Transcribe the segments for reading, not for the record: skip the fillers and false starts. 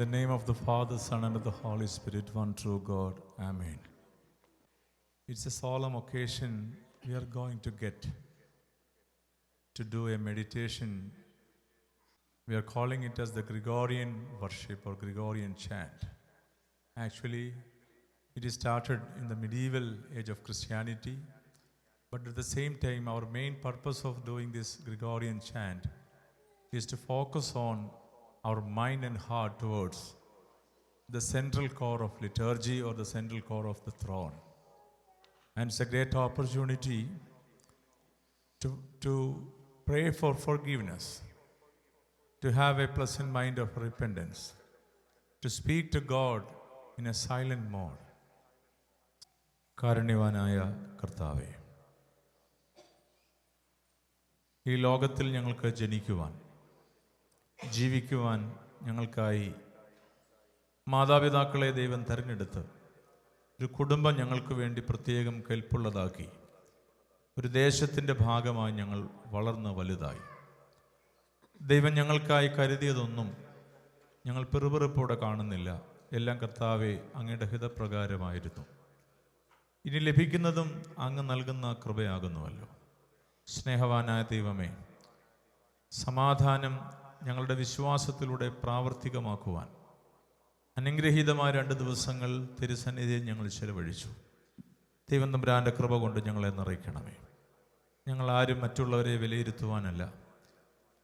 the name of the Father, Son, and of the Holy Spirit, one true God. Amen. It's a solemn occasion. We are going to get to do a meditation. We are calling it as the Gregorian worship or Gregorian chant. Actually, it is started in the medieval age of Christianity, but at the same time, our main purpose of doing this Gregorian chant is to focus on our mind and heart towards the central core of liturgy or the central core of the throne. And it's a great opportunity to pray for forgiveness, to have a pleasant mind of repentance, to speak to God in a silent mode. കാരുണ്യവാനായ കർത്താവേ, ഈ ലോകത്തിൽ ഞങ്ങൾക്ക് ജനിക്കുവാൻ, ജീവിക്കുവാൻ ഞങ്ങൾക്കായി മാതാപിതാക്കളെ ദൈവം തിരഞ്ഞെടുത്ത് ഒരു കുടുംബം ഞങ്ങൾക്ക് വേണ്ടി പ്രത്യേകം കെൽപ്പുള്ളതാക്കി ഒരു ദേശത്തിൻ്റെ ഭാഗമായി ഞങ്ങൾ വളർന്ന് വലുതായി. ദൈവം ഞങ്ങൾക്കായി കരുതിയതൊന്നും ഞങ്ങൾ പെറുപെറുപ്പോടെ കാണുന്നില്ല. എല്ലാം കർത്താവേ അങ്ങയുടെ ഹിതപ്രകാരമായിരുന്നു. ഇനി ലഭിക്കുന്നതും അങ്ങ് നൽകുന്ന കൃപയാകുന്നുവല്ലോ. സ്നേഹവാനായ ദൈവമേ, സമാധാനം ഞങ്ങളുടെ വിശ്വാസത്തിലൂടെ പ്രാവർത്തികമാക്കുവാൻ അനുഗ്രഹീതമായ 2 ദിവസങ്ങൾ തിരുസന്നിധിയിൽ ഞങ്ങൾ ചെലവഴിച്ചു. ദൈവം തമ്പുരാൻ്റെ കൃപ കൊണ്ട് ഞങ്ങളെ നിറയ്ക്കണമേ. ഞങ്ങളാരും മറ്റുള്ളവരെ വിലയിരുത്തുവാനല്ല,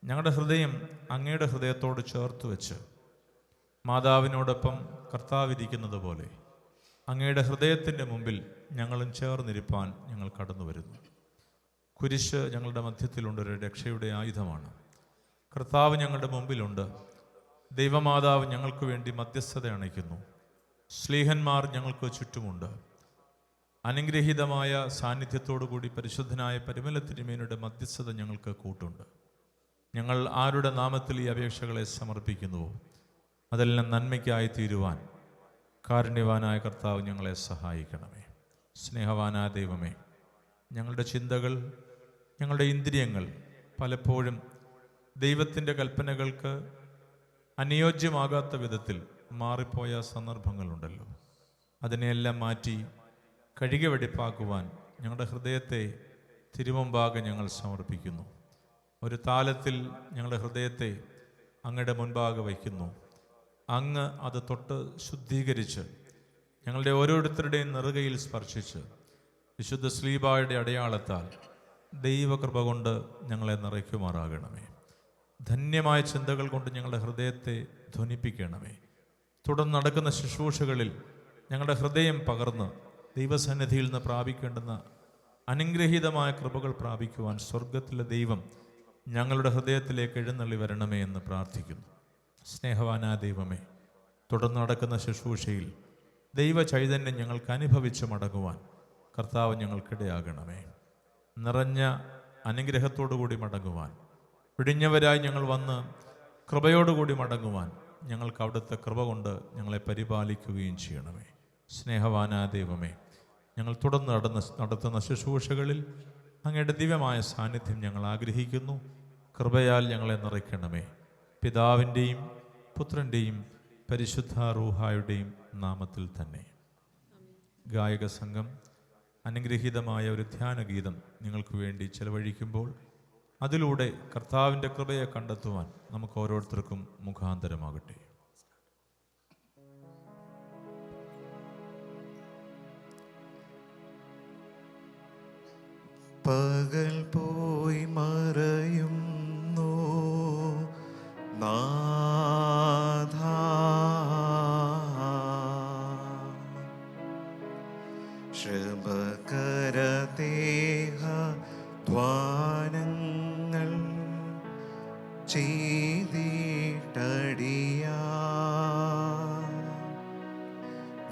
ഞങ്ങളുടെ ഹൃദയം അങ്ങയുടെ ഹൃദയത്തോട് ചേർത്ത് വെച്ച് മാതാവിനോടൊപ്പം കർത്താവിരിക്കുന്നത് പോലെ അങ്ങയുടെ ഹൃദയത്തിൻ്റെ മുമ്പിൽ ഞങ്ങളും ചേർന്നിരിപ്പാൻ ഞങ്ങൾ കടന്നു വരുന്നു. കുരിശ് ഞങ്ങളുടെ മധ്യത്തിലുണ്ട്, ഒരു രക്ഷയുടെ ആയുധമാണ്. കർത്താവ് ഞങ്ങളുടെ മുമ്പിലുണ്ട്. ദൈവമാതാവ് ഞങ്ങൾക്ക് വേണ്ടി മധ്യസ്ഥത അണയ്ക്കുന്നു. ശ്ലീഹന്മാർ ഞങ്ങൾക്ക് ചുറ്റുമുണ്ട്. അനുഗ്രഹീതമായ സാന്നിധ്യത്തോടു കൂടി പരിശുദ്ധനായ പരിമല തിരുമേനിയുടെ മധ്യസ്ഥത ഞങ്ങൾക്ക് കൂട്ടുണ്ട്. ഞങ്ങൾ ആരുടെ നാമത്തിൽ ഈ അപേക്ഷകളെ സമർപ്പിക്കുന്നുവോ അതെല്ലാം നന്മയ്ക്കായി തീരുവാൻ കാരുണ്യവാനായ കർത്താവ് ഞങ്ങളെ സഹായിക്കണമേ. സ്നേഹവാനായ ദൈവമേ, ഞങ്ങളുടെ ചിന്തകൾ, ഞങ്ങളുടെ ഇന്ദ്രിയങ്ങൾ പലപ്പോഴും ദൈവത്തിൻ്റെ കൽപ്പനകൾക്ക് അനുയോജ്യമാകാത്ത വിധത്തിൽ മാറിപ്പോയ സന്ദർഭങ്ങളുണ്ടല്ലോ. അതിനെയെല്ലാം മാറ്റി കഴുകി വെടിപ്പാക്കുവാൻ ഞങ്ങളുടെ ഹൃദയത്തെ തിരുമുമ്പാകെ ഞങ്ങൾ സമർപ്പിക്കുന്നു. ഒരു താലത്തിൽ ഞങ്ങളുടെ ഹൃദയത്തെ അങ്ങയുടെ മുൻപാകെ വയ്ക്കുന്നു. അങ്ങ് അത് തൊട്ട് ശുദ്ധീകരിച്ച് ഞങ്ങളുടെ ഓരോരുത്തരുടെയും നെറുകയിൽ സ്പർശിച്ച് വിശുദ്ധ ശ്ലീബായുടെ അടയാളത്താൽ ദൈവകൃപ കൊണ്ട് ഞങ്ങളെ നിറയ്ക്കുമാറാകണമേ. ധന്യമായ ചിന്തകൾ കൊണ്ട് ഞങ്ങളുടെ ഹൃദയത്തെ ധ്വനിപ്പിക്കണമേ. തുടർന്ന് നടക്കുന്ന ശുശ്രൂഷകളിൽ ഞങ്ങളുടെ ഹൃദയം പകർന്ന് ദൈവസന്നിധിയിൽ നിന്ന് പ്രാപിക്കേണ്ടുന്ന അനുഗ്രഹീതമായ കൃപകൾ പ്രാപിക്കുവാൻ സ്വർഗത്തിലെ ദൈവം ഞങ്ങളുടെ ഹൃദയത്തിലേക്ക് എഴുന്നള്ളി വരണമേ എന്ന് പ്രാർത്ഥിക്കുന്നു. സ്നേഹവാനായ ദൈവമേ, തുടർന്ന് നടക്കുന്ന ശുശ്രൂഷയിൽ ദൈവ ചൈതന്യം ഞങ്ങൾക്ക് അനുഭവിച്ച് മടങ്ങുവാൻ കർത്താവ് ഞങ്ങൾക്കിടയാകണമേ. നിറഞ്ഞ അനുഗ്രഹത്തോടുകൂടി മടങ്ങുവാൻ, പിടിഞ്ഞവരായി ഞങ്ങൾ വന്ന് കൃപയോടുകൂടി മടങ്ങുവാൻ ഞങ്ങൾക്ക് അവിടുത്തെ കൃപ കൊണ്ട് ഞങ്ങളെ പരിപാലിക്കുകയും ചെയ്യണമേ. സ്നേഹവാനായ ദൈവമേ, ഞങ്ങൾ തുടർന്ന് നടത്തുന്ന ശുശ്രൂഷകളിൽ അങ്ങയുടെ ദിവ്യമായ സാന്നിധ്യം ഞങ്ങൾ ആഗ്രഹിക്കുന്നു. കൃപയാൽ ഞങ്ങളെ നിറയ്ക്കണമേ. പിതാവിൻ്റെയും പുത്രൻ്റെയും പരിശുദ്ധ റൂഹായുടെയും നാമത്തിൽ തന്നെ. ഗായക സംഘം അനുഗ്രഹീതമായ ഒരു ധ്യാനഗീതം നിങ്ങൾക്ക് വേണ്ടി ചെലവഴിക്കുമ്പോൾ അതിലൂടെ കർത്താവിൻ്റെ കൃപയെ കണ്ടെത്തുവാൻ നമുക്ക് ഓരോരുത്തർക്കും മുഖാന്തരമാകട്ടെ. പകൽ പോയി മറയുന്നു നാഥാ, ശുഭകരദേഹ ധ്വാനങ്ങൾ ചെയ്തിട്ടടിയാ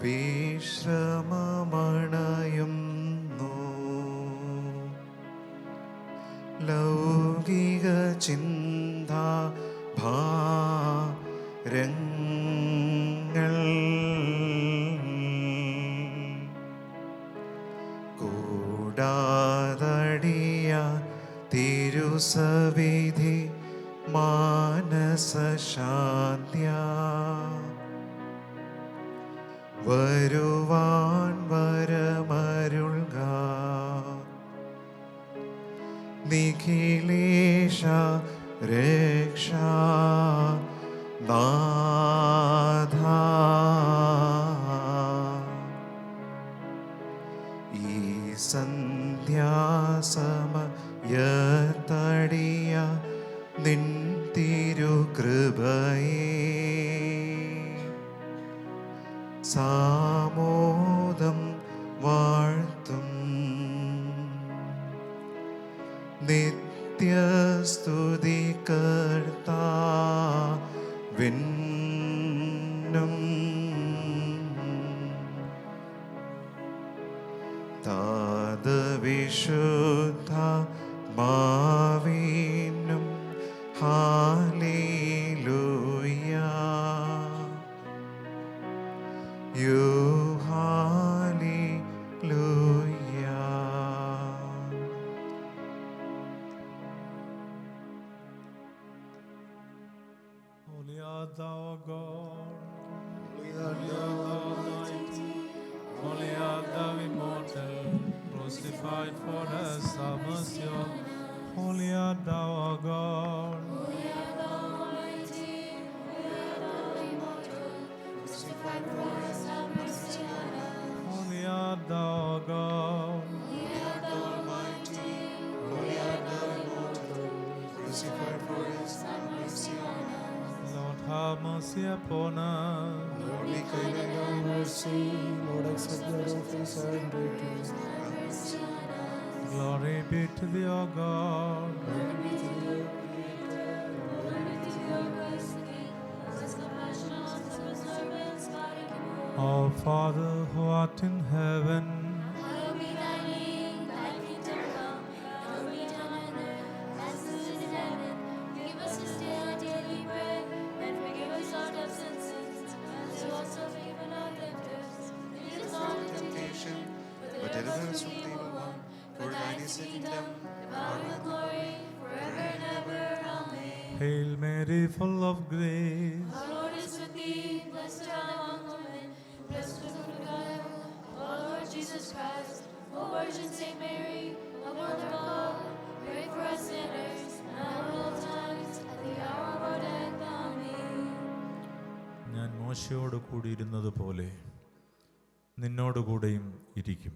വിശ്രമമണയുന്നു. ലൗകിക ചിന്താ ഭാരങ്ങൾ കൂടാതടിയ തിരുസവിധി മാനസശാന്ത്യ വരുവാൻ വരമരുൾക. നിഖിലേശ രക്ഷാ നാഥ, ഈ സന്ധ്യാസമയത്തടിയ നിൻ തിരുകൃപയേ സാമോദം വാഴ്ത്തും. നിത്യസ്തുതി കർത്താവിനും താതവിശുദ്ധ മാവിനും hallelujah. Holy art thou, God. Holy art thou, Almighty. Holy art thou, immortal. Crucified for us, our mercy. Holy art thou, O God. Holy art thou, Almighty. Holy art thou, immortal. Crucified for us, have mercy on us. Holy art thou, O God. Holy art thou, Almighty. Holy art thou, immortal. Crucified for us, have mercy on us. Lord, have mercy upon us. Lord, be kind and have mercy. Lord, accept the offerings and prayers. Have mercy on us. Glory be to thee, O God. Glory be to thee, O Creator. Glory be to thee, O Christ the King. His compassion on us, his servants, guarding him all. Our Father who art in heaven, Hallowed be thy name, thy kingdom come, thy will be done on earth as it is in heaven. Give us this day our daily bread, and forgive us our debts and sins, as we also forgive our debtors. Lead us not into temptation, but deliver us from the evil one. For thine is the kingdom, the power and the glory, forever and ever. Amen. Hail Mary, full of grace. Our Lord is with thee, blessed art thou among women, blessed is the fruit of thy womb. O Lord Jesus Christ, O Virgin Saint Mary, O Mother of God, pray for us sinners, now and at all times, at the hour of our death. Amen. ഞാൻ മോശയോട് കൂടിയിരുന്നത് പോലെ നിന്നോടുകൂടെയും ഇരിക്കും.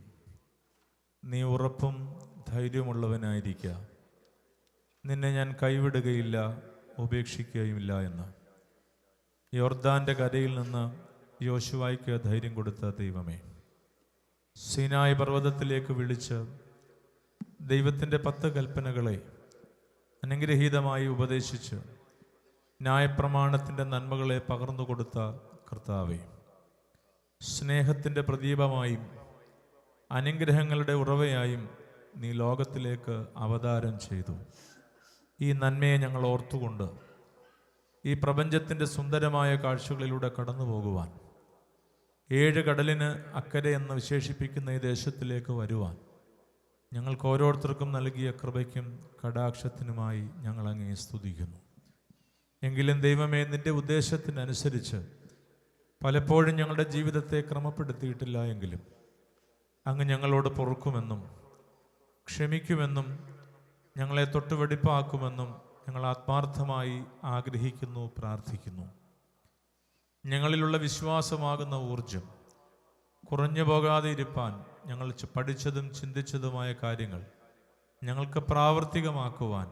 നീ ഉറപ്പും ധൈര്യമുള്ളവനായിരിക്കുക. നിന്നെ ഞാൻ കൈവിടുകയില്ല, ഉപേക്ഷിക്കുകയുമില്ല എന്ന് യോർദാന്റെ കരയിൽ നിന്ന് യോശുവായ്ക്ക് ധൈര്യം കൊടുത്ത ദൈവമേ, സീനായി പർവ്വതത്തിലേക്ക് വിളിച്ച് ദൈവത്തിൻ്റെ 10 കൽപ്പനകളെ അനുഗ്രഹീതമായി ഉപദേശിച്ച് ന്യായപ്രമാണത്തിൻ്റെ നന്മകളെ പകർന്നു കൊടുത്ത കർത്താവേ, സ്നേഹത്തിൻ്റെ പ്രദീപമായും അനുഗ്രഹങ്ങളുടെ ഉറവയായും നീ ലോകത്തിലേക്ക് അവതാരം ചെയ്തു. ഈ നന്മയെ ഞങ്ങൾ ഓർത്തുകൊണ്ട് ഈ പ്രപഞ്ചത്തിൻ്റെ സുന്ദരമായ കാഴ്ചകളിലൂടെ കടന്നു പോകുവാൻ, 7 കടലിന് അക്കരെ എന്ന് വിശേഷിപ്പിക്കുന്ന ഈ ദേശത്തിലേക്ക് വരുവാൻ ഞങ്ങൾക്ക് ഓരോരുത്തർക്കും നൽകിയ കൃപയ്ക്കും കടാക്ഷത്തിനുമായി ഞങ്ങൾ അങ്ങേ സ്തുതിക്കുന്നു. എങ്കിലും ദൈവമേ, നിൻ്റെ ഉദ്ദേശത്തിനനുസരിച്ച് പലപ്പോഴും ഞങ്ങളുടെ ജീവിതത്തെ ക്രമപ്പെടുത്തിയിട്ടില്ല എങ്കിലും അങ്ങ് ഞങ്ങളോട് പൊറുക്കുമെന്നും ക്ഷമിക്കുമെന്നും ഞങ്ങളെ തൊട്ടുവെടിപ്പാക്കുമെന്നും ഞങ്ങൾ ആത്മാർത്ഥമായി ആഗ്രഹിക്കുന്നു, പ്രാർത്ഥിക്കുന്നു. ഞങ്ങളിലുള്ള വിശ്വാസമാകുന്ന ഊർജം കുറഞ്ഞു പോകാതെ ഇരുപ്പാൻ ഞങ്ങൾ പഠിച്ചതും ചിന്തിച്ചതുമായ കാര്യങ്ങൾ ഞങ്ങൾക്ക് പ്രാവർത്തികമാക്കുവാൻ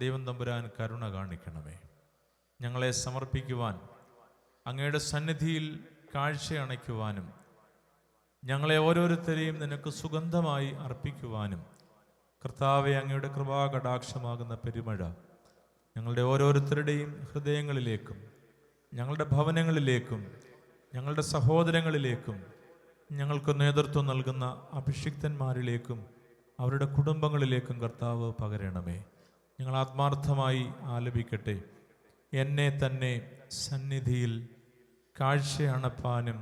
ദൈവം തമ്പുരാൻ കരുണ കാണിക്കണമേ. ഞങ്ങളെ സമർപ്പിക്കുവാൻ, അങ്ങയുടെ സന്നിധിയിൽ കാഴ്ചയണയ്ക്കുവാനും, ഞങ്ങളെ ഓരോരുത്തരെയും നിനക്ക് സുഗന്ധമായി അർപ്പിക്കുവാനും കർത്താവെ, അങ്ങയുടെ കൃപാകടാക്ഷമാകുന്ന പെരുമഴ ഞങ്ങളുടെ ഓരോരുത്തരുടെയും ഹൃദയങ്ങളിലേക്കും ഞങ്ങളുടെ ഭവനങ്ങളിലേക്കും ഞങ്ങളുടെ സഹോദരങ്ങളിലേക്കും ഞങ്ങൾക്ക് നേതൃത്വം നൽകുന്ന അഭിഷിക്തന്മാരിലേക്കും അവരുടെ കുടുംബങ്ങളിലേക്കും കർത്താവ് പകരണമേ. ഞങ്ങൾ ആത്മാർത്ഥമായി ആലപിക്കട്ടെ. എന്നെ തന്നെ സന്നിധിയിൽ കാഴ്ചയണപ്പാനും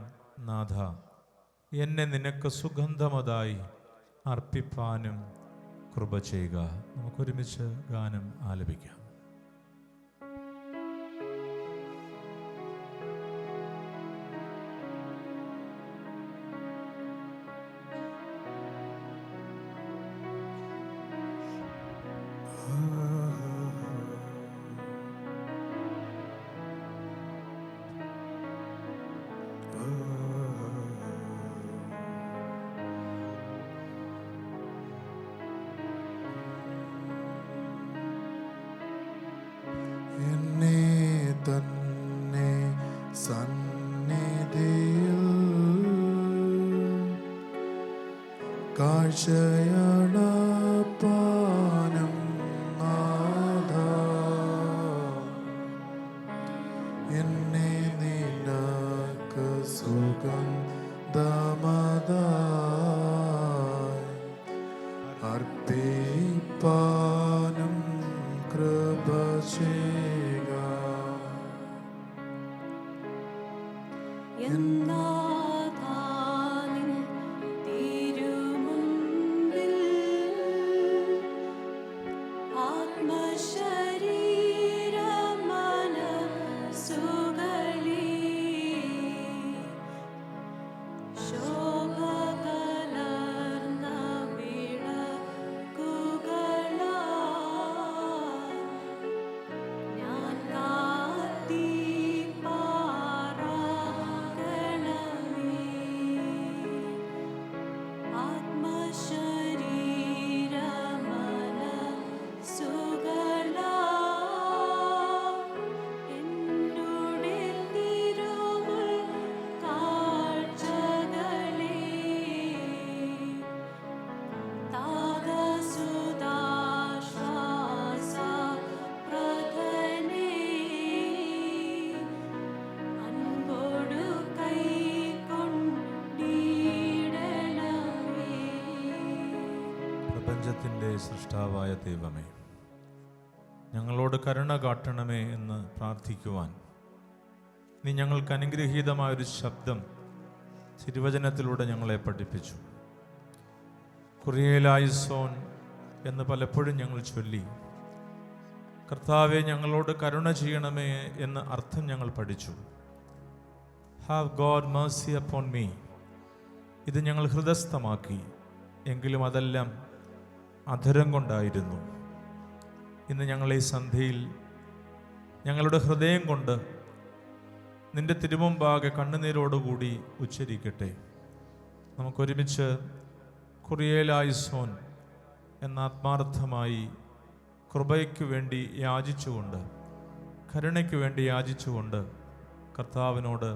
നാഥ, എന്നെ നിനക്ക് സുഗന്ധമതായി അർപ്പിപ്പാനും കൃപ ചെയ്യുക. നമുക്കൊരുമിച്ച് ഗാനം ആലപിക്കാം. എന്നെ തന്നെ സന്നിധിയിൽ കാഴ്ചയണപ്പാനം നാഥ, എന്നെ നിനക്ക് സുഗന്ധമതായി അർപ്പിപ്പാനും കൃപ ചെയ്യുക. എന്നാഥാനിൻ തിരുമുൻപിൽ ആത്മശരീരമനസ്സുകളി ശോഭ കലർന്ന വിളക്കുകളാൽ ഞാൻ കാത്തിപ്പാറാകണമേ. ആത്മശരീരമനസ്സുകളാൽ എന്നുടെ തിരുമുൽ കാഴ്ചകളെ താതസുതാശ്വാസ പ്രധനേ അൻപോടു കൈക്കൊണ്ടിടണമേ. പ്രപഞ്ചത്തിൻ്റെ സൃഷ്ടാവായ ദൈവമേ, ഞങ്ങളോട് കരുണ കാട്ടണമേ എന്ന് പ്രാർത്ഥിക്കുവാൻ നീ ഞങ്ങൾക്ക് അനുഗ്രഹീതമായൊരു ശബ്ദം തിരുവചനത്തിലൂടെ ഞങ്ങളെ പഠിപ്പിച്ചു. കുറിയേലായിസോൻ എന്ന് പലപ്പോഴും ഞങ്ങൾ ചൊല്ലി. കർത്താവെ, ഞങ്ങളോട് കരുണ ചെയ്യണമേ എന്ന് അർത്ഥം ഞങ്ങൾ പഠിച്ചു. Have God Mercy upon me, ഇത് ഞങ്ങൾ ഹൃദയസ്ഥമാക്കി. എങ്കിലും അതെല്ലാം അധരം കൊണ്ടായിരുന്നു. ഇന്ന് ഞങ്ങൾ ഈ സന്ധ്യയിൽ ഞങ്ങളുടെ ഹൃദയം കൊണ്ട് നിന്റെ തിരുമുമ്പാകെ കണ്ണുനീരോടുകൂടി ഉച്ചരിക്കട്ടെ. നമുക്കൊരുമിച്ച് കുറിയേലായിസോൻ എന്ന ആത്മാർത്ഥമായി കൃപയ്ക്ക് വേണ്ടി യാചിച്ചുകൊണ്ട്, കരുണയ്ക്ക് വേണ്ടി യാചിച്ചുകൊണ്ട് കർത്താവിനോട്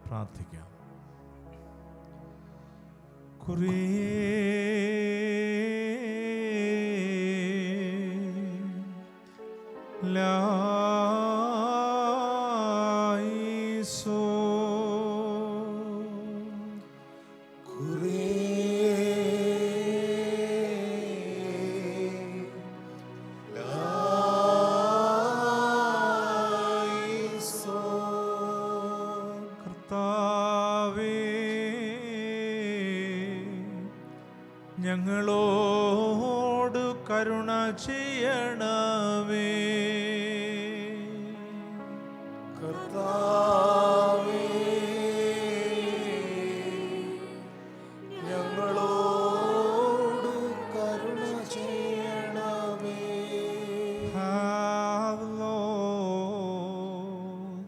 പ്രാർത്ഥിക്കാം. കർത്താവേ, ഞങ്ങളോട് കരുണ ചെയ്യണമേ. കർത്താവേ, ഞങ്ങളോട് കരുണ ചെയ്യണമേ. Have Lord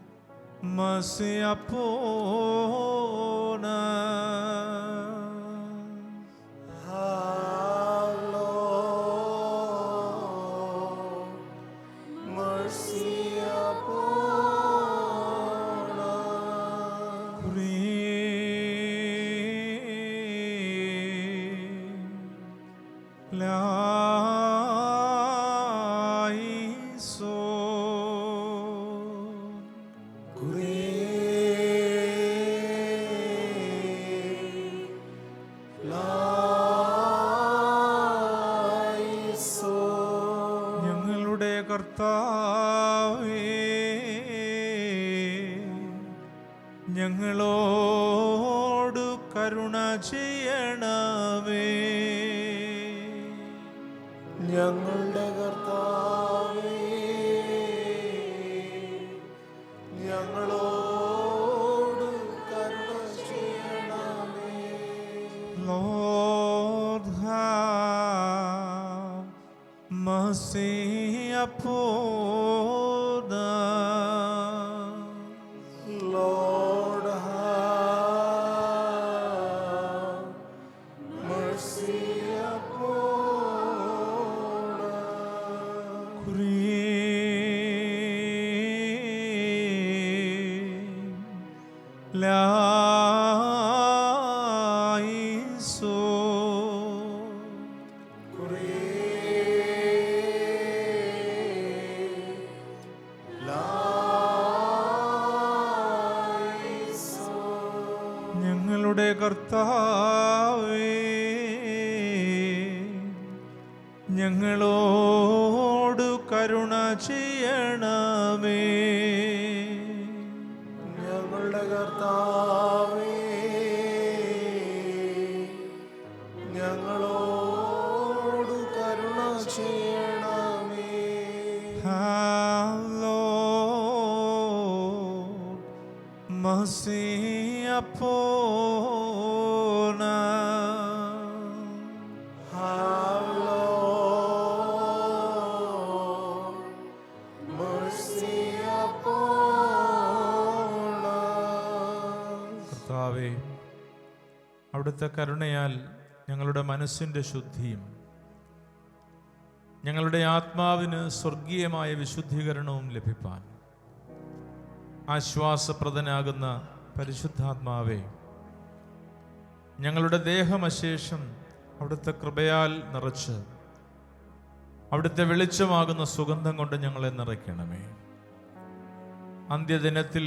mercy upon us. Have Lord mercy upon us. ഞങ്ങളുടെ കർത്താവേ, ഞങ്ങളോട് കരുണ ചെയ്യണമേ. ഞങ്ങളുടെ കർത്താവേ, ഞങ്ങളോട് കരുണ ചെയ്യണമേ. Lord, have mercy upon us. Lord, have ലായിസോ. ഞങ്ങളുടെ കർത്താവേ, ഞങ്ങളോട് കരുണ ചെയ്യണമേ. ഞങ്ങളുടെ കർത്താവേ, ഞങ്ങളോട് കരുണ ചെയ്യണമേ. Have Lord mercy upon us. Have Lord mercy upon us. കർത്താവേ, അവിടുത്തെ കരുണയാൽ ഞങ്ങളുടെ മനസ്സിൻ്റെ ശുദ്ധിയും ഞങ്ങളുടെ ആത്മാവിന് സ്വർഗീയമായ വിശുദ്ധീകരണവും ലഭിപ്പാൻ ആശ്വാസപ്രദനാകുന്ന പരിശുദ്ധാത്മാവേ, ഞങ്ങളുടെ ദേഹമശേഷം അവിടുത്തെ കൃപയാൽ നിറച്ച് അവിടുത്തെ വെളിച്ചമാകുന്ന സുഗന്ധം കൊണ്ട് ഞങ്ങളെ നിറയ്ക്കണമേ. അന്ത്യദിനത്തിൽ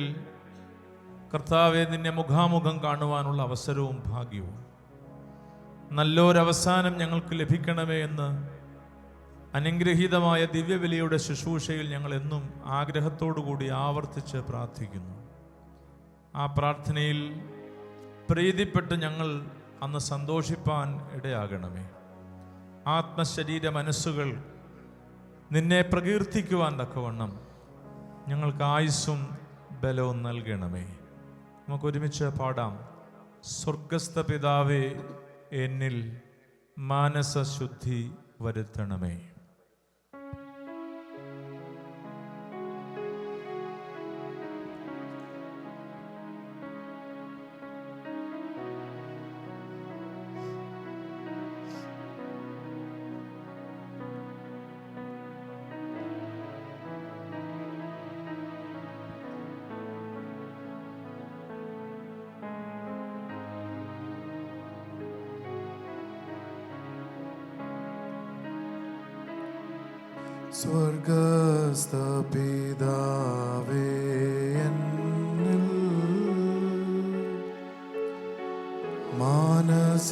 കർത്താവെ, നിന്നെ മുഖാമുഖം കാണുവാനുള്ള അവസരവും ഭാഗ്യവും നല്ലൊരവസാനം ഞങ്ങൾക്ക് ലഭിക്കണമേ എന്ന് അനുഗ്രഹീതമായ ദിവ്യബലിയുടെ ശുശ്രൂഷയിൽ ഞങ്ങൾ എന്നും ആഗ്രഹത്തോടുകൂടി ആവർത്തിച്ച് പ്രാർത്ഥിക്കുന്നു. ആ പ്രാർത്ഥനയിൽ പ്രീതിപ്പെട്ട് ഞങ്ങൾ അന്ന് സന്തോഷിപ്പാൻ ഇടയാകണമേ. ആത്മശരീര മനസ്സുകൾ നിന്നെ പ്രകീർത്തിക്കുവാൻ തക്കവണ്ണം ഞങ്ങൾക്ക് ആയുസ്സും ബലവും നൽകണമേ. നമുക്കൊരുമിച്ച് പാടാം. സ്വർഗസ്ഥ പിതാവേ, എന്നിൽ മാനസശുദ്ധി വരുത്തണമേ. സ്വർഗസ്ഥ പിതാവേ, എന്നിൽ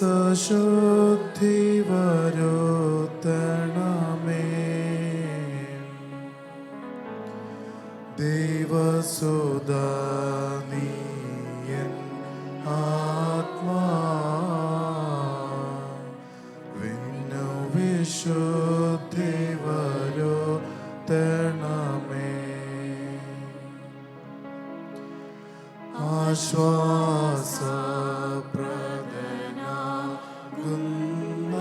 മാനസശുദ്ധി വരുത്തണമേ. ദൈവസുതാ നീ എൻ ആത്മാവിനു വിശുദ്ധി വരുത്തണമേ. ആശ്വാസപ്രദനാകുന്ന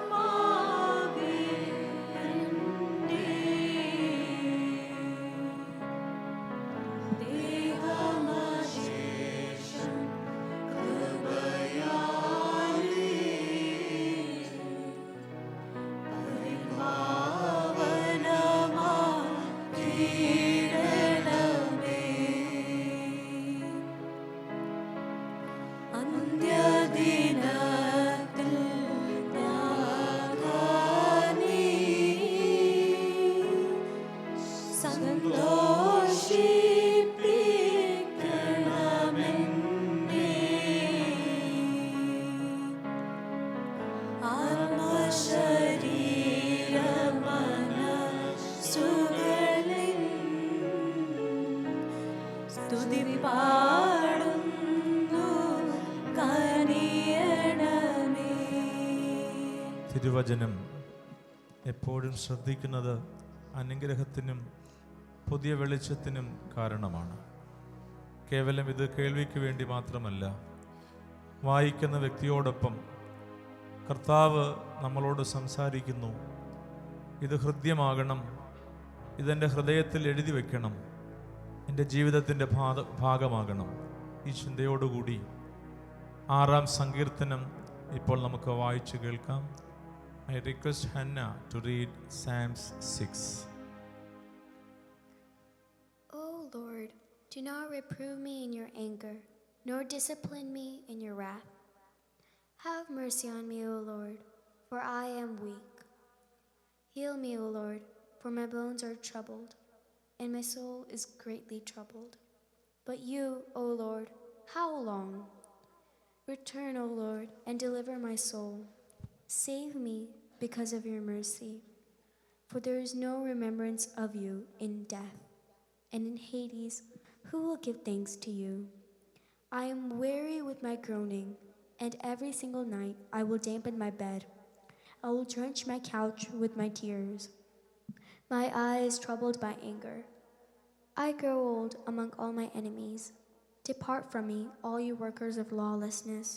പരിശുദ്ധാത്മാവേ, എൻ്റെ ദേഹമശേഷം കൃപയാലേ പരിപാവനമാക്കിയിടണമേ. അന്ത്യദിനത്തിൽ നാഥാ നീ സന്തോഷിപ്പിക്കണമെന്നേ. ആത്മശരീരമനസ്സുകളിൽ സ്തുതി പാടുന്നു കനിയണമേ. തിരുവചനം എപ്പോഴും ശ്രദ്ധിക്കുന്നത് അനുഗ്രഹത്തിനും പുതിയ വെളിച്ചത്തിനും കാരണമാണ്. കേവലം ഇത് കേൾവിക്ക് വേണ്ടി മാത്രമല്ല, വായിക്കുന്ന വ്യക്തിയോടൊപ്പം കർത്താവ് നമ്മളോട് സംസാരിക്കുന്നു. ഇത് ഹൃദ്യമാകണം, ഇതെൻ്റെ ഹൃദയത്തിൽ എഴുതി വയ്ക്കണം, എൻ്റെ ജീവിതത്തിൻ്റെ ഭാഗമാകണം. ഈ ചിന്തയോടുകൂടി 6-ാം സങ്കീർത്തനം ഇപ്പോൾ നമുക്ക് വായിച്ചു കേൾക്കാം. I request Hannah to read Psalms 6. O Lord, do not reprove me in your anger, nor discipline me in your wrath. Have mercy on me, O Lord, for I am weak. Heal me, O Lord, for my bones are troubled, and my soul is greatly troubled. But you, O Lord, how long? Return, O Lord, and deliver my soul. Save me because of your mercy, for there is no remembrance of you in death, and in Hades, who will give thanks to you? I am weary with my groaning, and every single night I will dampen my bed. I will drench my couch with my tears. My eye is troubled by anger. I grow old among all my enemies. Depart from me, all you workers of lawlessness,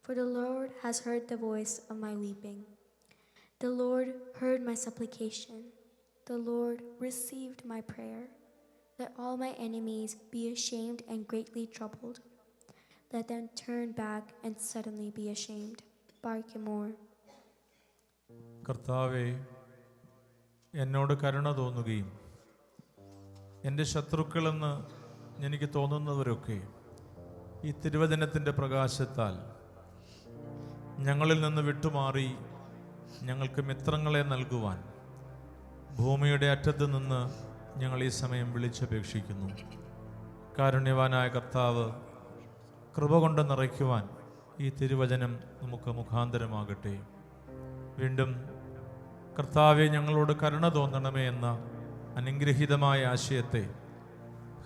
for the Lord has heard the voice of my weeping. The Lord heard my supplication. The Lord received my prayer. Let all my enemies be ashamed and greatly troubled. Let them turn back and suddenly be ashamed. Barkimore. കർത്താവെ, എന്നോട് കരുണ തോന്നുകയും എൻ്റെ ശത്രുക്കളെന്ന് എനിക്ക് തോന്നുന്നവരൊക്കെ ഈ തിരുവചനത്തിൻ്റെ പ്രകാശത്താൽ ഞങ്ങളിൽ നിന്ന് വിട്ടുമാറി ഞങ്ങൾക്ക് മിത്രങ്ങളെ നൽകുവാൻ ഭൂമിയുടെ അറ്റത്ത് നിന്ന് ഞങ്ങൾ ഈ സമയം വിളിച്ചപേക്ഷിക്കുന്നു. കാരുണ്യവാനായ കർത്താവ്, കൃപ കൊണ്ട് നിറയ്ക്കുവാൻ ഈ തിരുവചനം നമുക്ക് മുഖാന്തരമാകട്ടെ. വീണ്ടും കർത്താവെ, ഞങ്ങളോട് കരുണ തോന്നണമേ എന്ന അനുഗ്രഹീതമായ ആശയത്തെ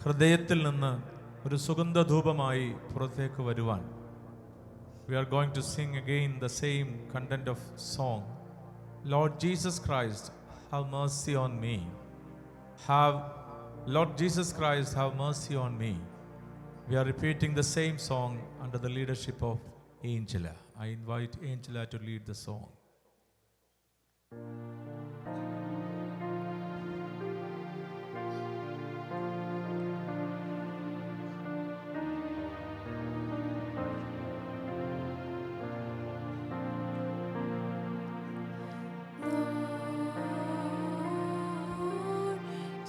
ഹൃദയത്തിൽ നിന്ന് ഒരു സുഗന്ധധൂപമായി പുറത്തേക്ക് വരുവാൻ we are going to sing again the same content of song. Lord Jesus Christ, have mercy on me. Lord Jesus Christ, have mercy on me. We are repeating the same song under the leadership of Angela. I invite Angela to lead the song.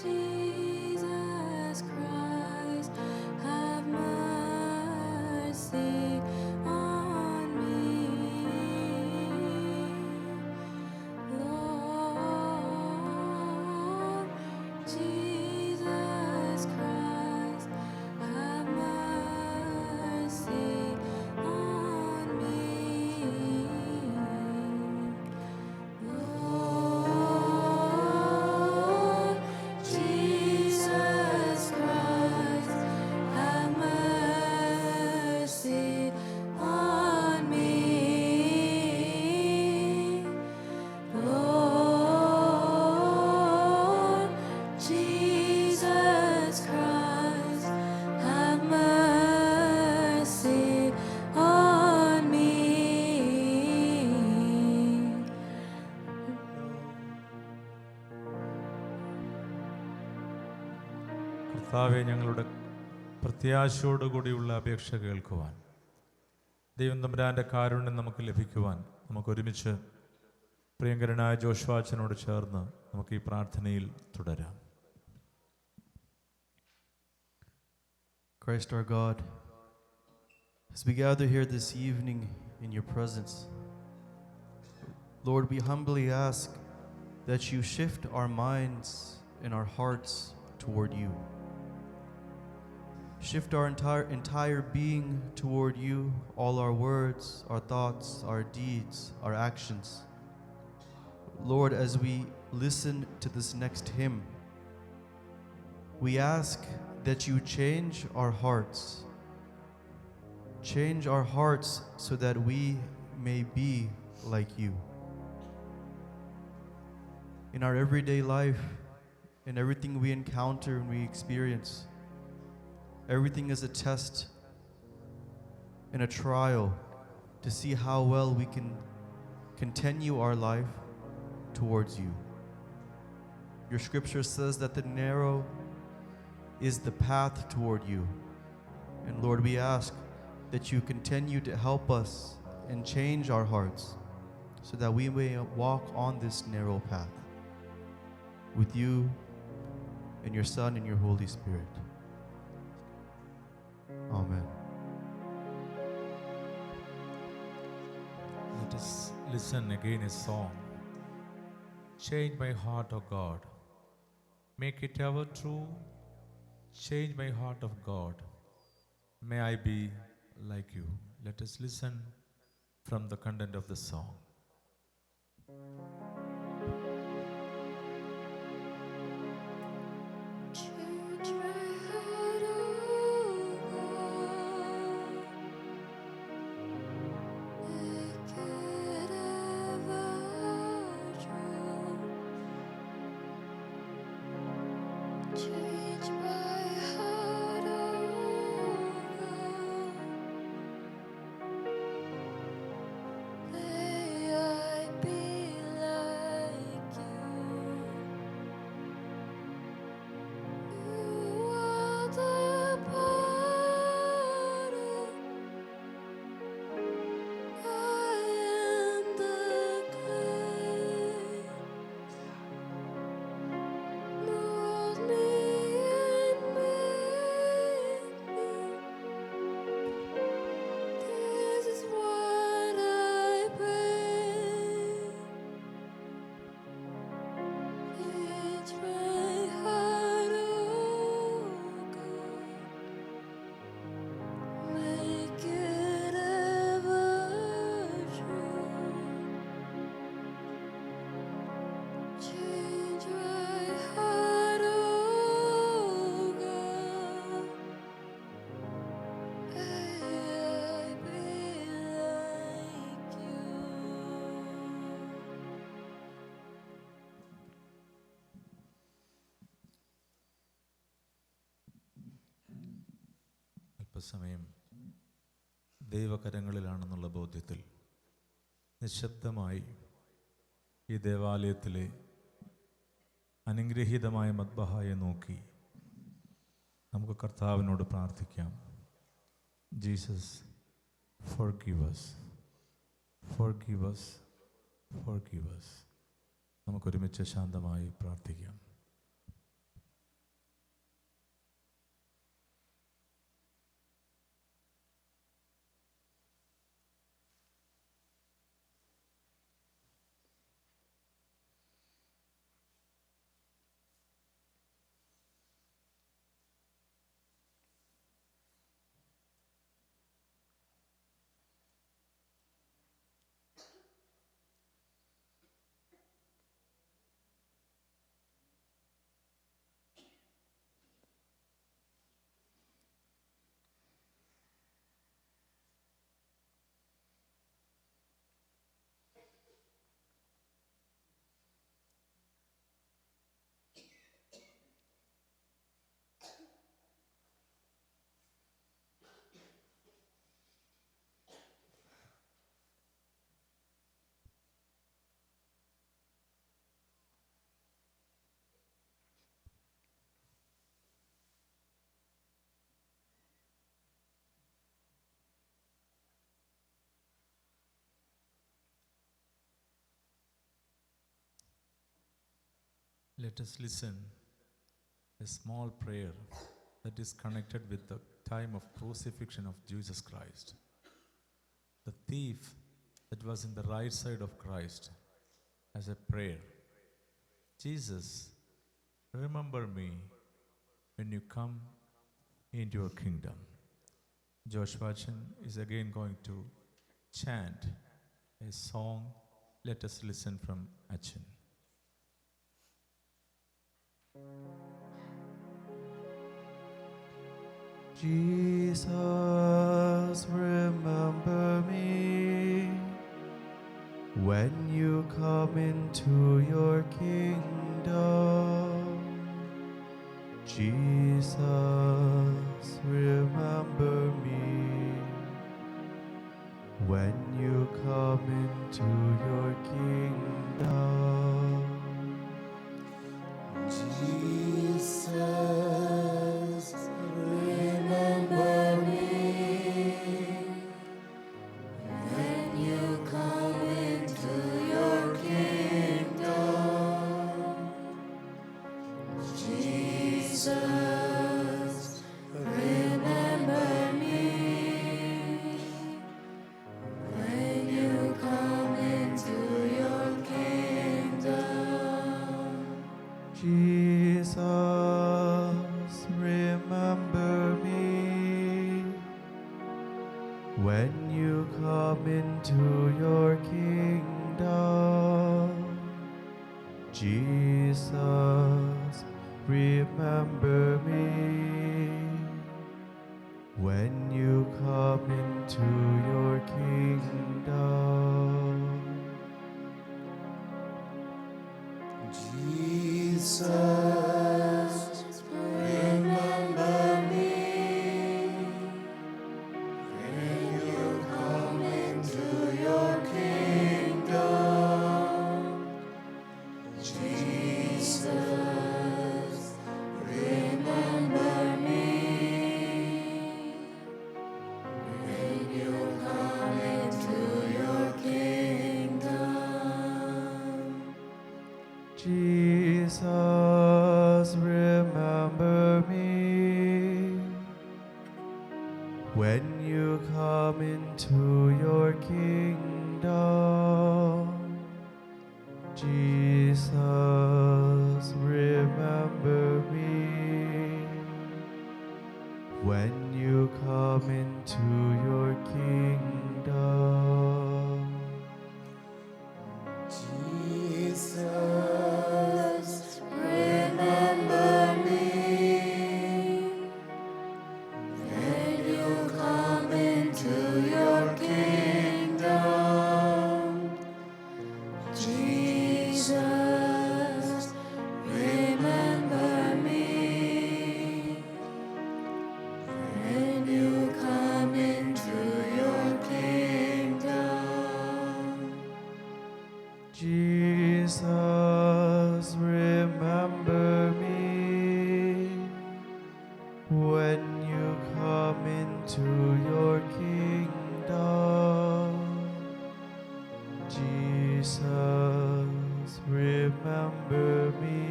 Jesus Christ, have mercy on me. Lord, Jesus Christ, have mercy on me. Lord, Jesus Christ, have mercy on me. Lord, Jesus Christ, have mercy on me. കർത്താവെ, ഞങ്ങളുടെ പ്രത്യാശയോടുകൂടിയുള്ള അപേക്ഷ കേൾക്കുവാൻ, ദൈവം തമ്പുരാൻ്റെ കാരുണ്യം നമുക്ക് ലഭിക്കുവാൻ നമുക്ക് ഒരുമിച്ച് പ്രിയങ്കരനായ ജോഷുവാച്ചനോട് ചേർന്ന് നമുക്ക് ഈ പ്രാർത്ഥനയിൽ തുടരാം. Christ our God, as we gather here this evening in your presence, Lord, we humbly ask that you shift our minds and our hearts toward you. Shift our entire being toward you, all our words, our thoughts, our deeds, our actions. Lord, as we listen to this next hymn, we ask that you change our hearts. Change our hearts so that we may be like you. In our everyday life, in everything we encounter and we experience, everything is a test and a trial to see how well we can continue our life towards you. Your scripture says that the narrow is the path toward you. And Lord, we ask that you continue to help us and change our hearts so that we may walk on this narrow path with you and your Son and your Holy Spirit. Amen. Let us listen again a song. Change my heart, O God. Make it ever true. Change my heart, of God. May I be like you. Let us listen from the content of the song. Change my heart, oh God. Make it ever true. Change my heart, oh God. May I be like you. You are the potter, I am the clay. Mold me and make me. This is what I pray. Change my heart, oh God. Make it ever true. Change my heart, oh God. May I be like you. അല്പസമയം ദൈവകരങ്ങളിലാണെന്നുള്ള ബോധ്യത്തിൽ നിശബ്ദമായി ഈ ദേവാലയത്തിലെ അനുഗ്രഹീതമായ മദ്ബഹായെ നോക്കി നമുക്ക് കർത്താവിനോട് പ്രാർത്ഥിക്കാം. Jesus, forgive us, forgive us, forgive us. നമുക്കൊരുമിച്ച് ശാന്തമായി പ്രാർത്ഥിക്കാം. Let us listen a small prayer that is connected with the time of crucifixion of Jesus Christ. The thief that was in the right side of Christ as a prayer. Jesus, remember me when you come into your kingdom. Joshua Chin is again going to chant a song. Let us listen from Achin. Jesus, remember me when you come into your kingdom. Jesus, remember me when you come into your kingdom. Jesus, remember me When you come into remember me when you come into your kingdom. Jesus, remember me when you come into your kingdom. Jesus, remember me when you come into your kingdom. Jesus, remember me when you come into your kingdom. Jesus, remember me when you come into your kingdom. Jesus, remember me when you come into your kingdom. Jesus, remember me when you come into your kingdom. Jesus, remember me when you come into your kingdom. Jesus, remember me when you come into your kingdom. Jesus, remember me when you come into your kingdom. Jesus, remember me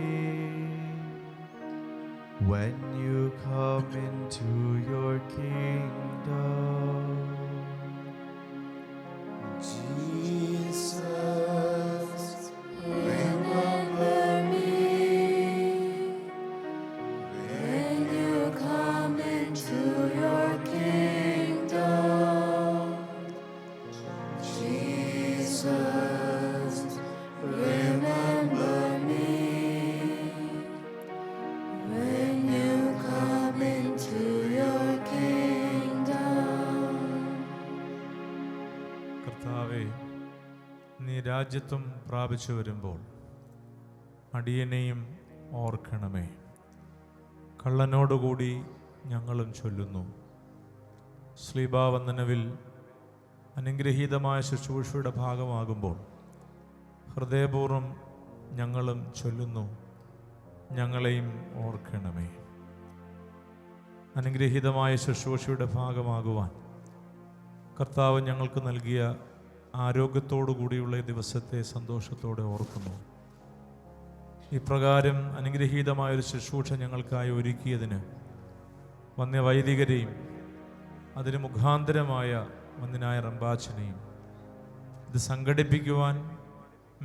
when you come into your kingdom. Jesus, remember me when you come into your kingdom. Jesus, remember me when you come into your kingdom. കർത്താവേ, നീ രാജ്യത്വം പ്രാപിച്ചു വരുമ്പോൾ അടിയനെയും ഓർക്കണമേ. കള്ളനോടുകൂടി ഞങ്ങളും ചൊല്ലുന്നു. ശ്ലീബാവന്ദനവിൽ അനുഗ്രഹീതമായ ശുശ്രൂഷയുടെ ഭാഗമാകുമ്പോൾ ഹൃദയപൂർവ്വം ഞങ്ങളും ചൊല്ലുന്നു, ഞങ്ങളെയും ഓർക്കണമേ. അനുഗ്രഹീതമായ ശുശ്രൂഷയുടെ ഭാഗമാകുവാൻ കർത്താവ് ഞങ്ങൾക്ക് നൽകിയ ആരോഗ്യത്തോടു കൂടിയുള്ള ഈ ദിവസത്തെ സന്തോഷത്തോടെ ഓർക്കുന്നു. ഇപ്രകാരം അനുഗ്രഹീതമായൊരു ശുശ്രൂഷ ഞങ്ങൾക്കായി ഒരുക്കിയതിന് വന്യവൈദികരെയും അതിന് മുഖാന്തരമായ വന്യനായ റമ്പാച്ചനെയും ഇത് സംഘടിപ്പിക്കുവാൻ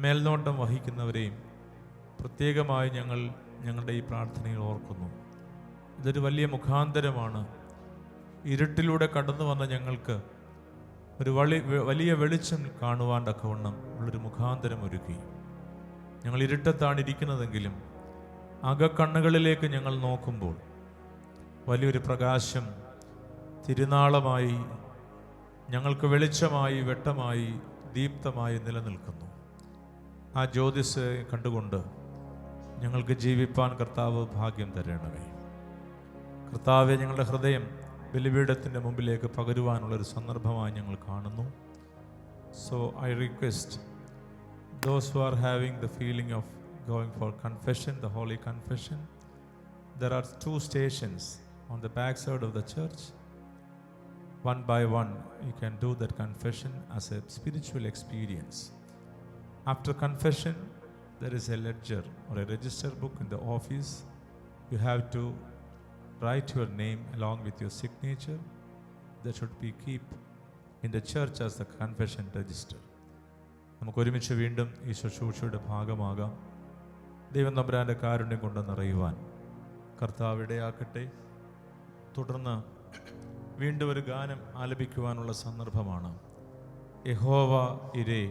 മേൽനോട്ടം വഹിക്കുന്നവരെയും പ്രത്യേകമായി ഞങ്ങളുടെ ഈ പ്രാർത്ഥനയിൽ ഓർക്കുന്നു. ഇതൊരു വലിയ മുഖാന്തരമാണ്. ഇരുട്ടിലൂടെ കടന്നു വന്ന ഞങ്ങൾക്ക് ഒരു വലിയ വെളിച്ചം കാണുവാൻ തക്കവണ്ണം ഉള്ളൊരു മുഖാന്തരം ഒരുക്കി. ഞങ്ങൾ ഇരുട്ടത്താണ് ഇരിക്കുന്നതെങ്കിലും അകക്കണ്ണുകളിലേക്ക് ഞങ്ങൾ നോക്കുമ്പോൾ വലിയൊരു പ്രകാശം തിരുനാളമായി ഞങ്ങൾക്ക് വെളിച്ചമായി, വെട്ടമായി, ദീപ്തമായി നിലനിൽക്കുന്നു. ആ ജ്യോതിസ് കണ്ടുകൊണ്ട് ഞങ്ങൾക്ക് ജീവിപ്പാൻ കർത്താവ് ഭാഗ്യം തരണമേ. കർത്താവെ, ഞങ്ങളുടെ ഹൃദയം ബലിപീഠത്തിൻ്റെ മുമ്പിലേക്ക് പകരുവാനുള്ളൊരു സന്ദർഭമായി ഞങ്ങൾ കാണുന്നു. So I request those who are having the feeling of going for confession, the holy confession, there are 2 stations on the back side of the church. One by one you can do that confession as a spiritual experience. After confession, there is a ledger or a register book in the office you have to write your name along with your signature. That should be keep in the church as the confession register. നമുക്ക് ഒരുമിച്ച് വീണ്ടും ഈ ശുശ്രൂഷയുടെ ഭാഗമാകാം. ദൈവം തമ്പുരാൻ്റെ കാരുണ്യം കൊണ്ട് നിറയുവാൻ കർത്താവ് ഇടയാക്കട്ടെ. തുടർന്ന് വീണ്ടും ഒരു ഗാനം ആലപിക്കുവാനുള്ള സന്ദർഭമാണ്. യഹോവ ഇരേ,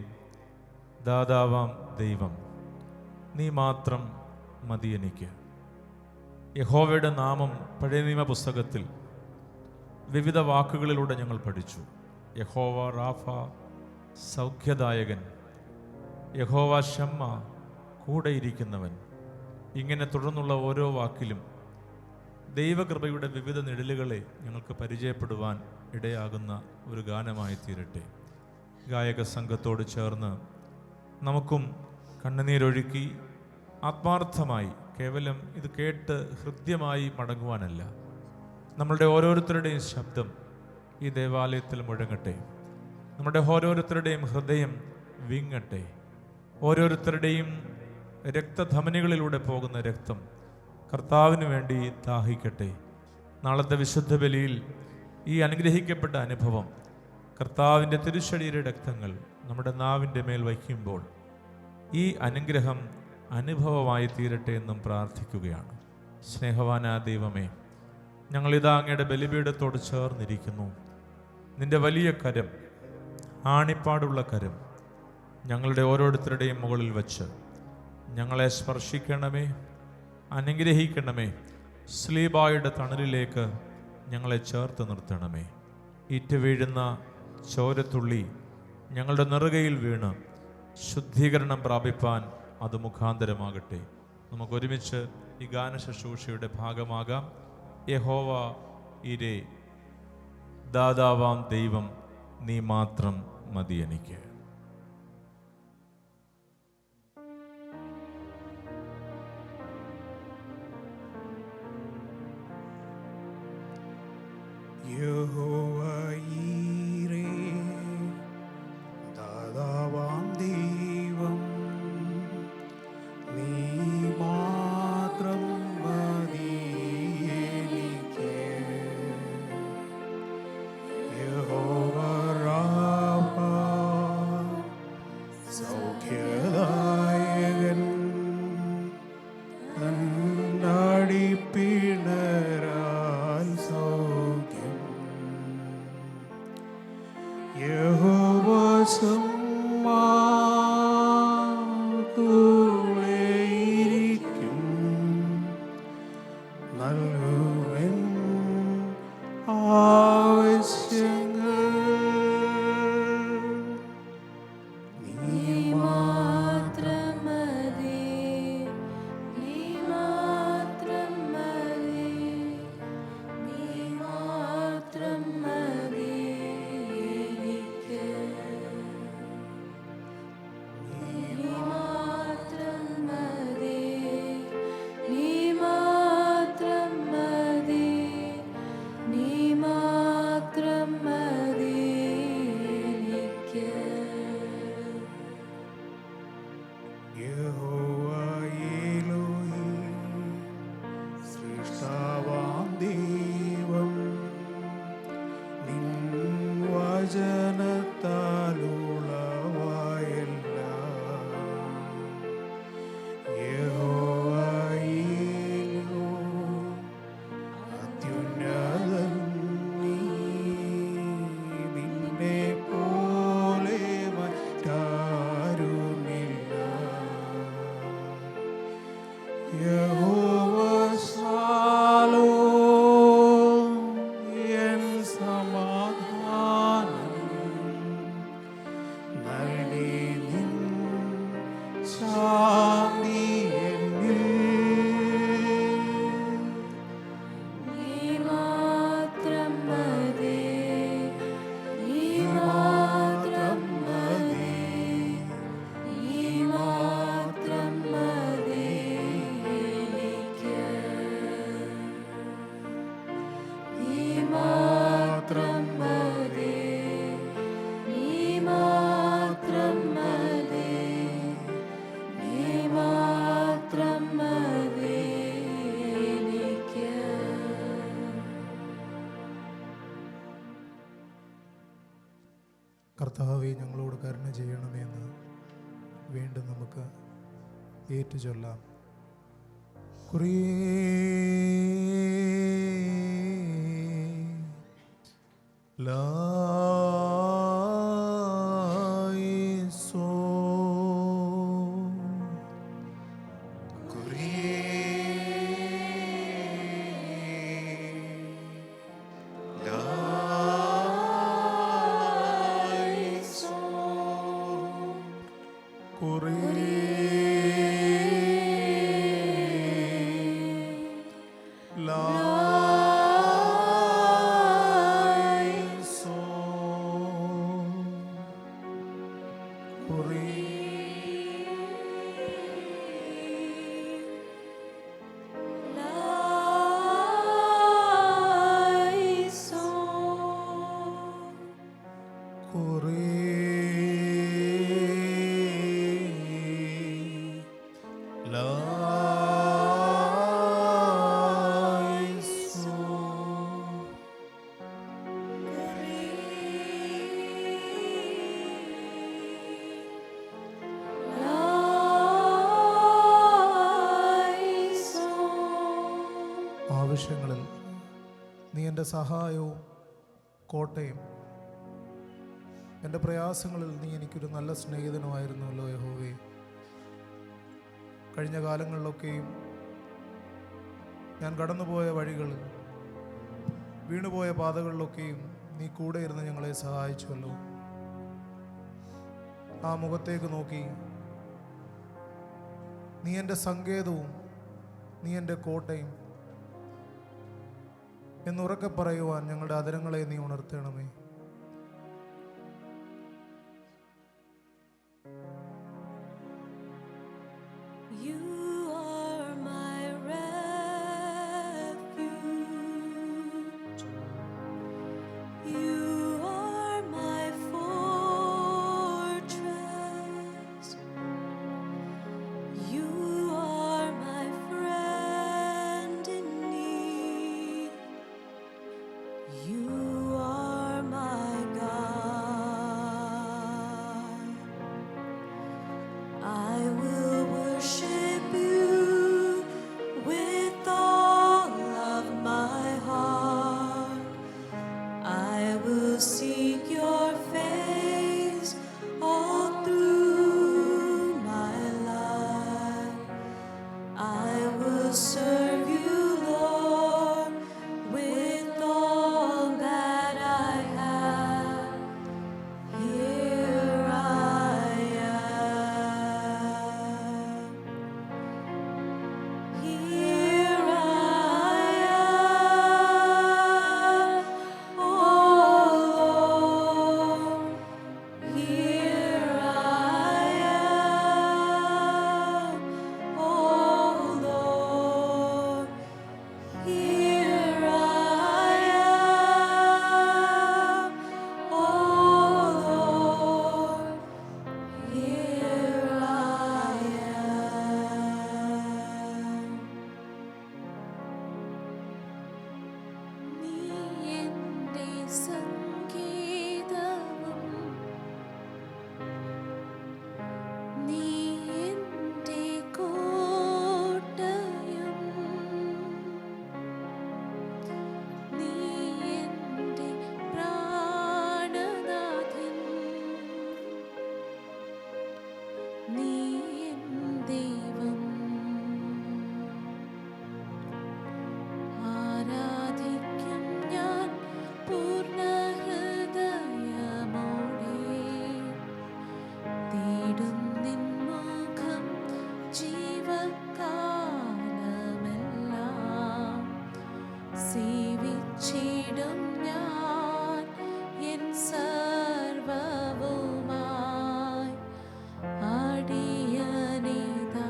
ദാതാവാം ദൈവം, നീ മാത്രം മതി എനിക്ക്. യഹോവയുടെ നാമം പഴയ നിയമ പുസ്തകത്തിൽ വിവിധ വാക്കുകളിലൂടെ ഞങ്ങൾ പഠിച്ചു. യഹോവ റാഫ, സൗഖ്യദായകൻ. യഹോവ ഷമ്മ, കൂടെയിരിക്കുന്നവൻ. ഇങ്ങനെ തുടർന്നുള്ള ഓരോ വാക്കിലും ദൈവകൃപയുടെ വിവിധ നിഴലുകളെ ഞങ്ങൾക്ക് പരിചയപ്പെടുവാൻ ഇടയാകുന്ന ഒരു ഗാനമായി തീരട്ടെ. ഗായക സംഘത്തോട് ചേർന്ന് നമുക്കും കണ്ണുനീരൊഴുക്കി ആത്മാർത്ഥമായി, കേവലം ഇത് കേട്ട് ഹൃദ്യമായി മടങ്ങുവാനല്ല, നമ്മളുടെ ഓരോരുത്തരുടെയും ശബ്ദം ഈ ദേവാലയത്തിൽ മുഴങ്ങട്ടെ. നമ്മുടെ ഓരോരുത്തരുടെയും ഹൃദയം വിങ്ങട്ടെ. ഓരോരുത്തരുടെയും രക്തധമനികളിലൂടെ പോകുന്ന രക്തം കർത്താവിന് വേണ്ടി ദാഹിക്കട്ടെ. നാളത്തെ വിശുദ്ധ ബലിയിൽ ഈ അനുഗ്രഹിക്കപ്പെട്ട അനുഭവം, കർത്താവിൻ്റെ തിരുശരീര രക്തങ്ങൾ നമ്മുടെ നാവിൻ്റെ മേൽ വയ്ക്കുമ്പോൾ ഈ അനുഗ്രഹം അനുഭവമായി തീരട്ടെ എന്നും പ്രാർത്ഥിക്കുകയാണ്. സ്നേഹവാനായ ദൈവമേ, ഞങ്ങളിതാ അങ്ങയുടെ ബലിപീഠത്തോട് ചേർന്നിരിക്കുന്നു. നിന്റെ വലിയ കരം, ആണിപ്പാടുള്ള കരം ഞങ്ങളുടെ ഓരോരുത്തരുടെയും മുകളിൽ വച്ച് ഞങ്ങളെ സ്പർശിക്കണമേ, അനുഗ്രഹിക്കണമേ. സ്ലീബായുടെ തണലിലേക്ക് ഞങ്ങളെ ചേർത്ത് നിർത്തണമേ. ഈറ്റ് വീഴുന്ന ചോരത്തുള്ളി ഞങ്ങളുടെ നെറുകയിൽ വീണ് ശുദ്ധീകരണം പ്രാപിപ്പാൻ അത് മുഖാന്തരമാകട്ടെ. നമുക്കൊരുമിച്ച് ഈ ഗാന ശുശ്രൂഷയുടെ ഭാഗമാകാം. യഹോവ ഇരേ, ദാതാവാം ദൈവം, നീ മാത്രം മതി എനിക്ക്. യഹോവ ഈരേ, ദാതാവാം ദൈവം, നീ മാത്രം മതി എനിക്ക്. യഹോവ റാഫ, സൗഖ്യദായകൻ, തന്നടിപ്പിണരാൽ സൗഖ്യം. യഹോവ സമ്മാ, കൂടെയിരിക്കും, നൽകുവൻ ആവശ്യങ്ങൾ. നീ മാത്രം മതി, നീ മാത്രം മതി, നീ മാത്രം മതി എനിക്ക്. നീ മാത്രം മതി, നീ മാത്രം മതി, നീ മാത്രം മതി എനിക്ക്. യഹോവ എലോഹിം, സൃഷ്ടാവാം ദൈവം, നിൻ വചനത്താലുളവായെല്ലാം. യഹോവ എലോഹിം, അത്യുന്നതൻ നീ, നിന്നെ പോലെ മറ്റാരുമില്ല. യഹോവ ശാലോം, എൻ സമാധാനം, നൽകി നിൻ ശാന്തി എന്നിൽ. നീ മാത്രം മതി, നീ മാത്രം മതി, നീ മാത്രം മതി എനിക്ക്. കർത്താവെ ഞങ്ങളോട് കരുണ ചെയ്യണമെന്ന് വീണ്ടും നമുക്ക് ഏറ്റുചൊല്ലാം. ആവശ്യങ്ങളിൽ നീ എൻ്റെ സഹായവും കോട്ടയും, എൻ്റെ പ്രയാസങ്ങളിൽ നീ എനിക്കൊരു നല്ല സ്നേഹിതനുമായിരുന്നല്ലോ യഹോവേ. കഴിഞ്ഞ കാലങ്ങളിലൊക്കെയും ഞാൻ കടന്നുപോയ വഴികളിൽ, വീണുപോയ പാതകളിലൊക്കെയും നീ കൂടെ ഇരുന്ന് ഞങ്ങളെ സഹായിച്ചുവല്ലോ. ആ മുഖത്തേക്ക് നോക്കി നീ എൻ്റെ സങ്കേതവും നീ എൻ്റെ കോട്ടയും എന്നുറക്കെ പറയുവാൻ ഞങ്ങളുടെ അധരങ്ങളെ നീ ഉണർത്തണമേ. You are my refuge. You are my fortress. You are my friend in need. You are my God. I will worship you with all of my heart. I will seek your face all through my life. I will serve you, Lord, with all that I have. Here I am. Here I am, oh Lord. Here I am, oh Lord. Here I am, oh Lord. Here I am. നീ എൻ്റെ സംഗീതവും നീ എൻ്റെ കോട്ടയും നീ എൻ്റെ പ്രാണനാഥൻ നീ N ദൈവം ആരാധിക്കും ഞാൻ പൂർണ്ണ ഹൃദയമോടെ തേടും നിൻ മുഖം ജീവകാലമെല്ലാം സേവിച്ചിടും ഞാൻ എൻ സർവ്വവുമായി അടിയനിതാ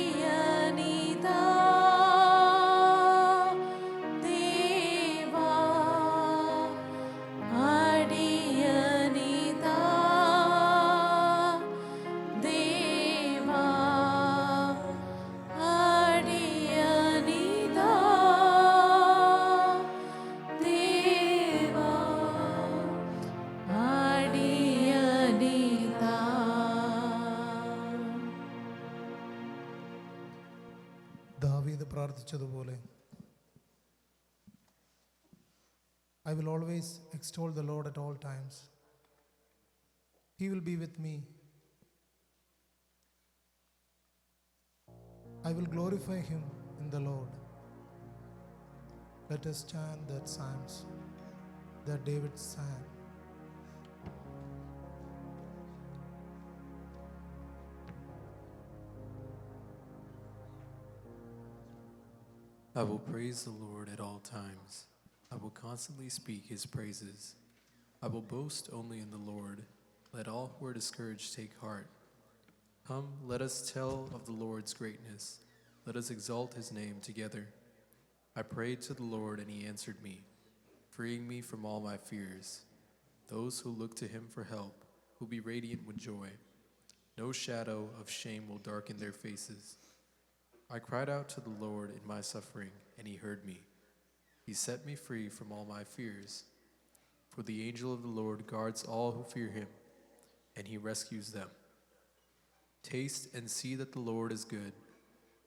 അടിയനിതാ ദേവാ അടിയനിതാ ദേവാ അടിയനിതാ പ്രാർത്ഥിച്ചതുപോലെ I will always extol the Lord at all times. He will be with me. I will glorify him in the Lord. Let us chant that psalms that David sang. I will praise the Lord at all times. I will constantly speak his praises. I will boast only in the Lord. Let all who are discouraged take heart. Come, let us tell of the Lord's greatness. Let us exalt his name together. I prayed to the Lord, and he answered me, freeing me from all my fears. Those who look to him for help will be radiant with joy. No shadow of shame will darken their faces. I cried out to the Lord in my suffering, and he heard me. He set me free from all my fears. For the angel of the Lord guards all who fear him, and he rescues them. Taste and see that the Lord is good.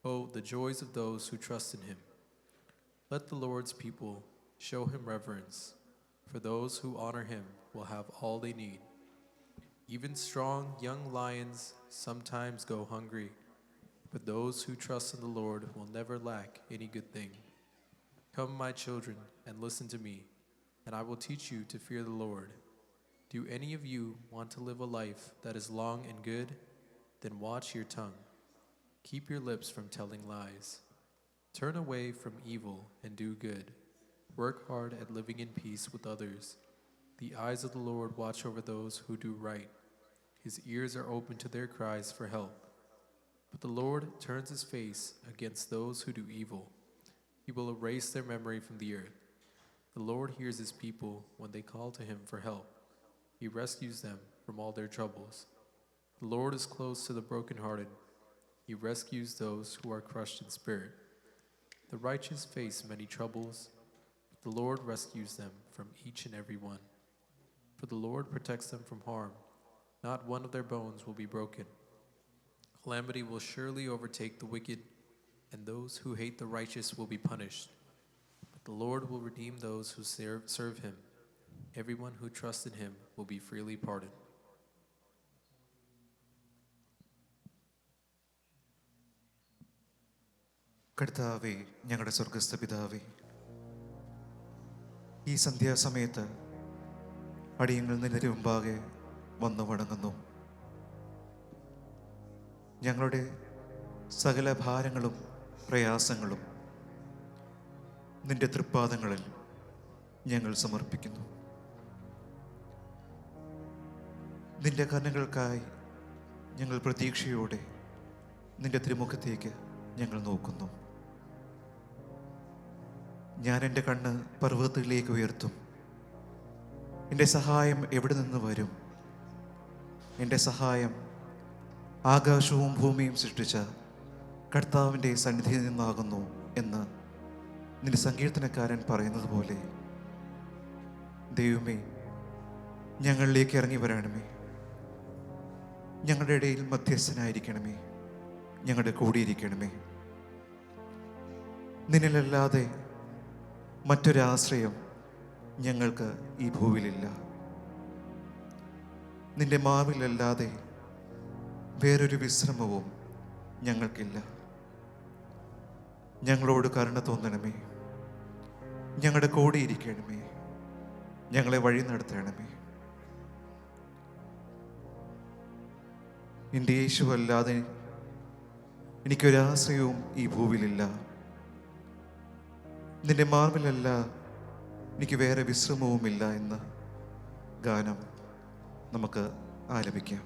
Oh, the joys of those who trust in him. Let the Lord's people show him reverence, for those who honor him will have all they need. Even strong young lions sometimes go hungry, but those who trust in the Lord will never lack any good thing. Come, my children, and listen to me, and I will teach you to fear the Lord. Do any of you want to live a life that is long and good? Then watch your tongue. Keep your lips from telling lies. Turn away from evil and do good. Work hard at living in peace with others. The eyes of the Lord watch over those who do right. His ears are open to their cries for help. But the Lord turns his face against those who do evil. He will erase their memory from the earth. The Lord hears his people when they call to him for help. He rescues them from all their troubles. The Lord is close to the brokenhearted. He rescues those who are crushed in spirit. The righteous face many troubles, but the Lord rescues them from each and every one. For the Lord protects them from harm. Not one of their bones will be broken. Calamity will surely overtake the wicked, and those who hate the righteous will be punished. But the Lord will redeem those who serve him. Everyone who trusts in him will be freely pardoned. കർത്താവേ, ഞങ്ങളുടെ സ്വർഗസ്ഥ പിതാവേ, ഈ സന്ധ്യാസമയത്ത് അടിയങ്ങൾ നിന്റെ മുമ്പാകെ വന്നു വണങ്ങുന്നു. ഞങ്ങളുടെ സകല ഭാരങ്ങളും പ്രയാസങ്ങളും നിന്റെ തൃപ്പാദങ്ങളിൽ ഞങ്ങൾ സമർപ്പിക്കുന്നു. നിന്റെ കരുണകൾക്കായി ഞങ്ങൾ പ്രതീക്ഷയോടെ നിന്റെ തിരുമുഖത്തേക്ക് ഞങ്ങൾ നോക്കുന്നു. ഞാൻ എൻ്റെ കണ്ണ് പർവ്വതത്തിലേക്ക് ഉയർത്തും. എൻ്റെ സഹായം എവിടെ നിന്ന് വരും? എൻ്റെ സഹായം ആകാശവും ഭൂമിയും സൃഷ്ടിച്ച കർത്താവിൻ്റെ സന്നിധിയിൽ നിന്നാകുന്നു എന്ന് നിന്റെ സങ്കീർത്തനക്കാരൻ പറയുന്നത് പോലെ ദൈവമേ, ഞങ്ങളിലേക്ക് ഇറങ്ങി വരണമേ. ഞങ്ങളുടെ ഇടയിൽ മധ്യസ്ഥനായിരിക്കണമേ. ഞങ്ങളുടെ കൂടിയിരിക്കണമേ. നിന്നിലല്ലാതെ മറ്റൊരാശ്രയം ഞങ്ങൾക്ക് ഈ ഭൂവിലില്ല. നിന്റെ മാവിലല്ലാതെ വേറൊരു വിശ്രമവും ഞങ്ങൾക്കില്ല. ഞങ്ങളോട് കരുണ തോന്നണമേ. ഞങ്ങളുടെ കൂടിയിരിക്കണമേ. ഞങ്ങളെ വഴി നടത്തണമേ. നിന്റെ യേശുവല്ലാതെ എനിക്കൊരാശ്രയവും ഈ ഭൂവിലില്ല. നിന്റെ മാർവിലല്ല എനിക്ക് വേറെ വിശ്രമവുമില്ല എന്ന ഗാനം നമുക്ക് ആലപിക്കാം.